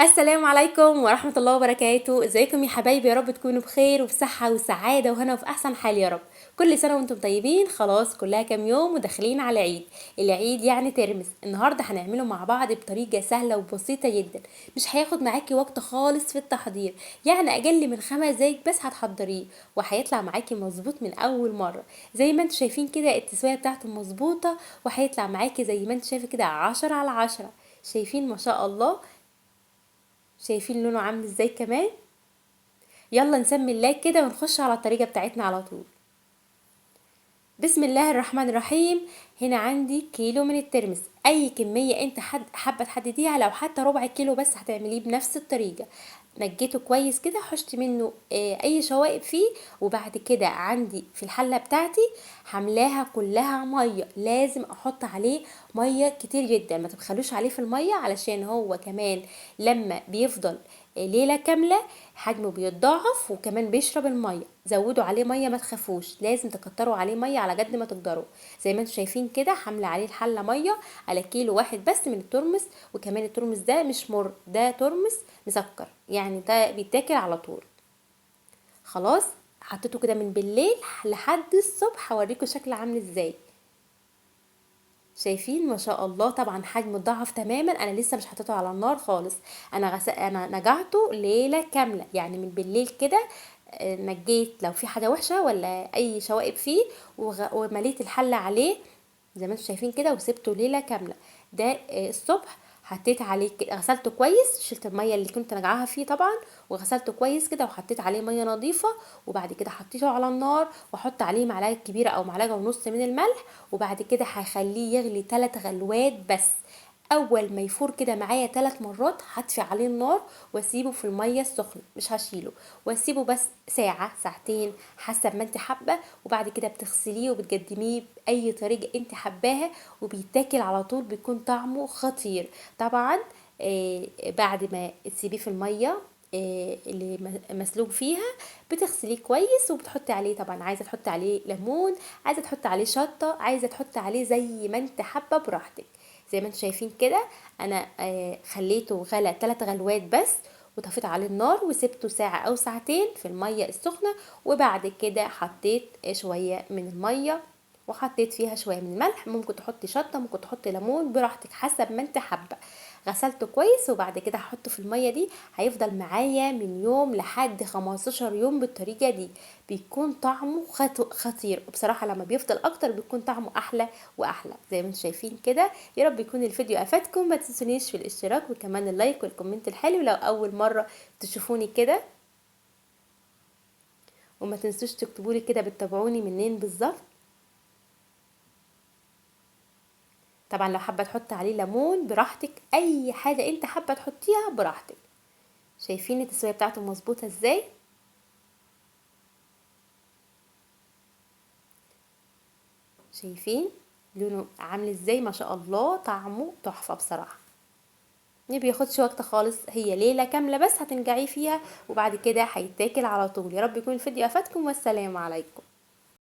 السلام عليكم ورحمة الله وبركاته. ازيكم يا حبايبي؟ يا رب تكونوا بخير وبصحة وسعادة وهنا وفي احسن حال يا رب. كل سنة وانتم طيبين. خلاص كلها كام يوم وداخلين على عيد. العيد يعني ترمس. النهاردة هنعمله مع بعض بطريقة سهلة وبسيطة جدا. مش هياخد معاكي وقت خالص في التحضير، يعني اقل من 5 دقايق بس هتحضريه وهيطلع معاكي مظبوط من اول مرة. زي ما انتم شايفين كده التسوية بتاعته مظبوطة، وهيطلع معاكي زي ما انتم شايفة كده 10/10. شايفين ما شاء الله؟ شايفين لونه عامل ازاي كمان؟ يلا نسمي الله كده ونخش على الطريقة بتاعتنا على طول. بسم الله الرحمن الرحيم. هنا عندي كيلو من الترمس. اي كمية انت حابة تحدديها، لو حتى ربع كيلو بس هتعمليه بنفس الطريقة. نجيته كويس كده، حشت منه اي شوائب فيه. وبعد كده عندي في الحلة بتاعتي حملاها كلها مية. لازم احط عليه مية كتير جدا، ما تبخلوش عليه في المية علشان هو كمان لما بيفضل ليلة كاملة حجمه بيتضاعف وكمان بيشرب المية. زودوا عليه مية، ما تخافوش، لازم تكتروا عليه مية على قد ما تقدروا. زي ما انتم شايفين كده حملة عليه الحلة مية على كيلو واحد بس من الترمس. وكمان الترمس ده مش مر، ده ترمس مسكر، يعني ده بيتاكل على طول. خلاص حطيته كده من بالليل لحد الصبح. هوريكم شكله عامل ازاي. شايفين ما شاء الله؟ طبعا حجمه ضعف تماما. انا لسه مش حطيته على النار خالص. انا نجعته ليله كامله، يعني من بالليل كده. نجيت لو في حاجه وحشه ولا اي شوائب فيه، ومليت الحله عليه زي ما انتم شايفين كده، وسبته ليله كامله. ده الصبح حطيت عليه غسلته كويس، شلت الميه اللي كنت نجعاها فيه طبعا، وغسلته كويس كده وحطيت عليه ميه نظيفه. وبعد كده حطيته على النار واحط عليه معلقه كبيره او معلقه ونص من الملح. وبعد كده هخليه يغلي 3 غلوات بس. اول ما يفور كده معايا 3 مرات هطفي عليه النار واسيبه في الميه السخنه، مش هشيله. واسيبه بس ساعه ساعتين حسب ما انت حابه. وبعد كده بتغسليه وبتقدميه باي طريقه انت حباها، وبيتاكل على طول، بيكون طعمه خطير طبعا. بعد ما تسيبيه في الميه اللي مسلوق فيها، بتغسليه كويس وبتحطي عليه، طبعا عايزه تحطي عليه ليمون، عايزه تحطي عليه شطه، عايزه تحطي عليه زي ما انت حابه براحتك. زي ما انتم شايفين كده انا خليته غلى 3 غلوات بس، وطفيت عليه النار وسبته ساعة او ساعتين في المية السخنة. وبعد كده حطيت شوية من المية وحطيت فيها شوية من الملح. ممكن تحطي شطة، ممكن تحطي ليمون، براحتك حسب ما انت حابة. غسلته كويس وبعد كده هحطه في المية دي. هيفضل معايا من يوم لحد 15 يوم بالطريقة دي. بيكون طعمه خطير بصراحة. لما بيفضل اكتر بيكون طعمه احلى واحلى. زي ما انتم شايفين كده. يا رب يكون الفيديو افادكم. ما تنسونيش في الاشتراك وكمان اللايك والكومنت الحلو لو اول مرة تشوفوني كده. وما تنسوش تكتبولي كده بتتابعوني منين بالظبط. طبعا لو حابه تحطي عليه ليمون براحتك، اي حاجه انت حابه تحطيها براحتك. شايفين التسويه بتاعته مظبوطه ازاي؟ شايفين لونه عامل ازاي؟ ما شاء الله طعمه تحفه بصراحه. ما بياخدش وقت خالص، هي ليله كامله بس هتنجعيه فيها وبعد كده هيتاكل على طول. يا رب يكون الفيديو افادكم والسلام عليكم.